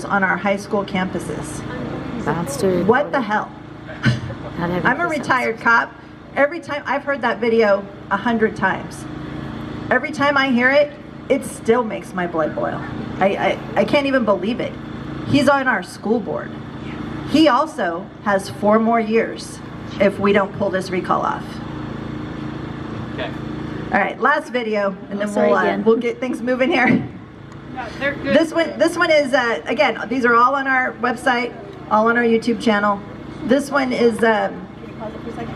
on our high school campuses. What the hell? I'm a retired cop. Every time I've heard that video 100 times. Every time I hear it, it still makes my blood boil. I can't even believe it. He's on our school board. He also has 4 more years if we don't pull this recall off. Okay. All right, last video, and then we'll get things moving here. No, they're good. This one is again. These are all on our website, all on our YouTube channel. This one is. Can you pause it for a second?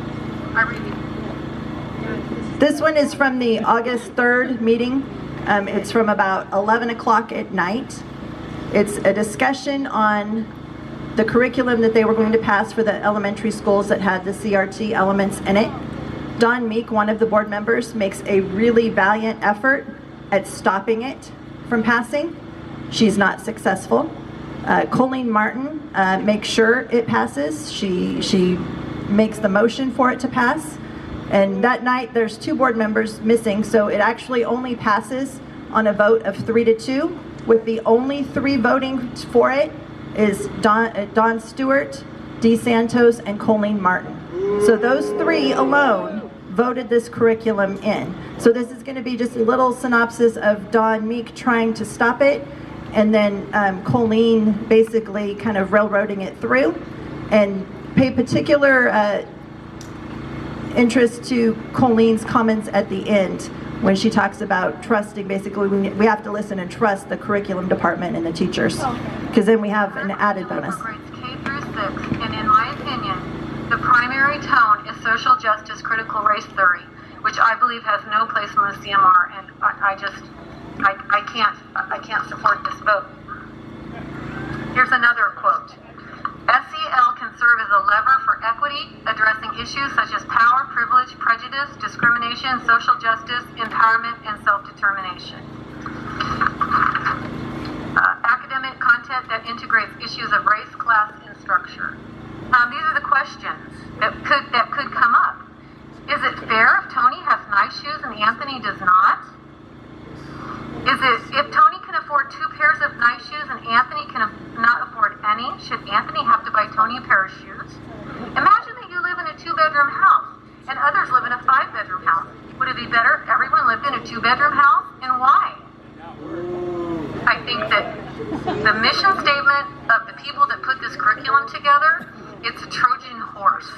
This one is from the August 3rd meeting. It's from about 11 o'clock at night. It's a discussion on the curriculum that they were going to pass for the elementary schools that had the CRT elements in it. Dawn Meek, one of the board members, makes a really valiant effort at stopping it from passing. She's not successful. Colleen Martin makes sure it passes. She makes the motion for it to pass. And that night there's 2 board members missing, so it actually only passes on a vote of 3-2, with the only 3 voting for it is Dawn Stewart, Dee Santos, and Colleen Martin. So those 3 alone voted this curriculum in. So this is going to be just a little synopsis of Dawn Meek trying to stop it, and then Colleen basically kind of railroading it through. And pay particular interest to Colleen's comments at the end when she talks about trusting. Basically, we have to listen and trust the curriculum department and the teachers, because then we have an added bonus. Grades K through 6, and in my opinion, the primary tone is social justice, critical race theory, which I believe has no place in the CMR, and I can't support this vote. Here's another quote. SEL can serve as a lever for equity, addressing issues such as power, privilege, prejudice, discrimination, social justice, empowerment, and self-determination. Academic content that integrates issues of race, class, and structure. These are the questions that could come up. Is it fair if Tony has nice shoes and Anthony does not? If Tony can afford 2 pairs of nice shoes and Anthony not afford any, should Anthony have to buy Tony a pair of shoes? Imagine that you live in a 2-bedroom house and others live in a 5-bedroom house. Would it be better if everyone lived in a 2-bedroom house, and why? I think that the mission statement of the people that put this curriculum together, it's a Trojan horse,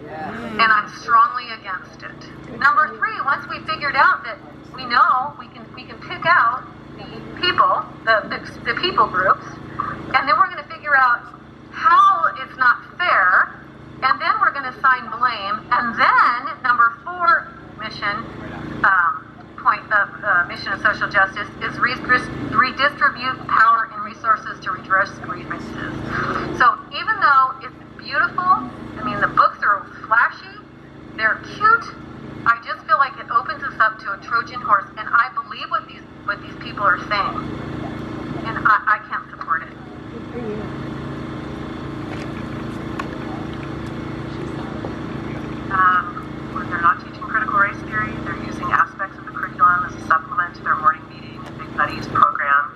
and I'm strongly against it. Number 3, once we figured out that we know we can pick out the people, the people groups, and then we're going to figure out how it's not fair, and then we're going to assign blame, and then number 4 mission point of mission of social justice is redistribute power and resources to redress grievances. So even though it's beautiful, I mean the books are flashy, they're cute, I just feel like it opens us up to a Trojan horse, and I believe what these people are saying, and I can't support it. When they're not teaching critical race theory, they're using aspects of the curriculum as a supplement to their morning meeting and Big Buddies program,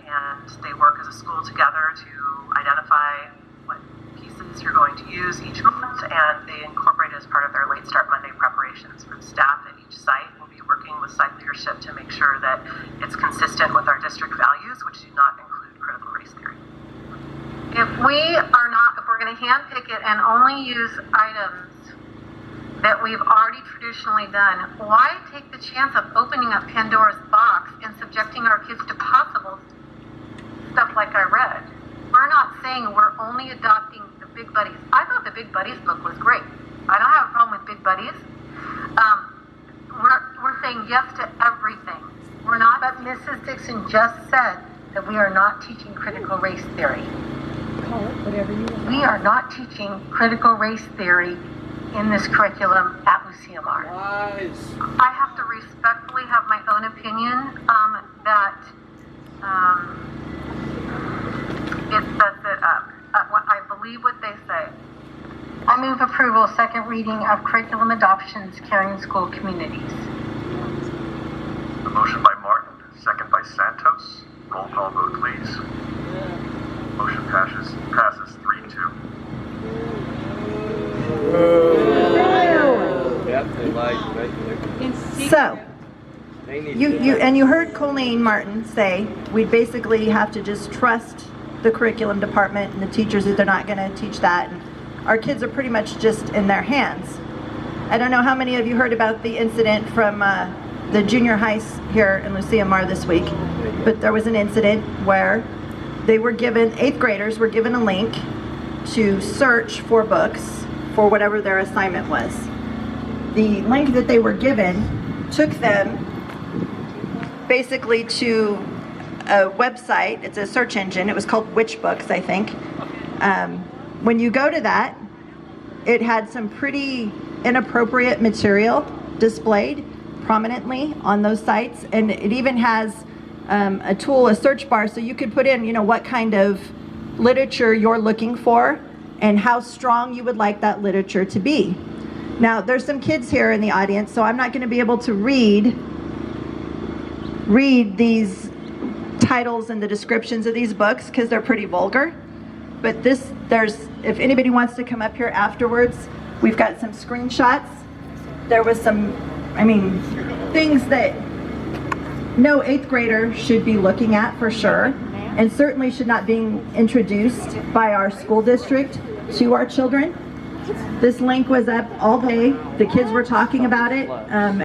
and they work as a school together to identify what pieces you're going to use each month, and they incorporate it as part of their Late Start Monday preparations for staff at each site. We'll be working with site leadership to make sure that it's consistent with our district values, which do not include critical race theory. If we're going to handpick it and only use items that we've already traditionally done, why take the chance of opening up Pandora's box and subjecting our kids to possible stuff like I read? We're not saying we're only adopting the Big Buddies. I thought the Big Buddies book was great. I don't have a problem with Big Buddies. We're saying yes to everything. We're not. But Mrs. Dixon just said that we are not teaching critical race theory. Call it whatever you want. We are not teaching critical race theory in this curriculum at UCMR. Lies. I have to respectfully have my own opinion that it sets it up. I believe what they say. I move approval, second reading of curriculum adoptions, caring school communities. A motion by Martin, second by Santos. Roll call vote, please. You heard Colleen Martin say we basically have to just trust the curriculum department and the teachers that they're not going to teach that. And our kids are pretty much just in their hands. I don't know how many of you heard about the incident from the junior highs here in Lucia Mar this week, but there was an incident where they were given, 8th graders were given a link to search for books for whatever their assignment was. The link that they were given took them basically to a website. It's a search engine. It was called Which Books, I think. When you go to that, it had some pretty inappropriate material displayed prominently on those sites, and it even has a tool, a search bar, so you could put in, what kind of literature you're looking for and how strong you would like that literature to be. Now, there's some kids here in the audience, so I'm not going to be able to read these titles and the descriptions of these books because they're pretty vulgar. But if anybody wants to come up here afterwards, we've got some screenshots. There was some, things that no 8th grader should be looking at for sure, and certainly should not be introduced by our school district to our children. This link was up all day. The kids were talking about it.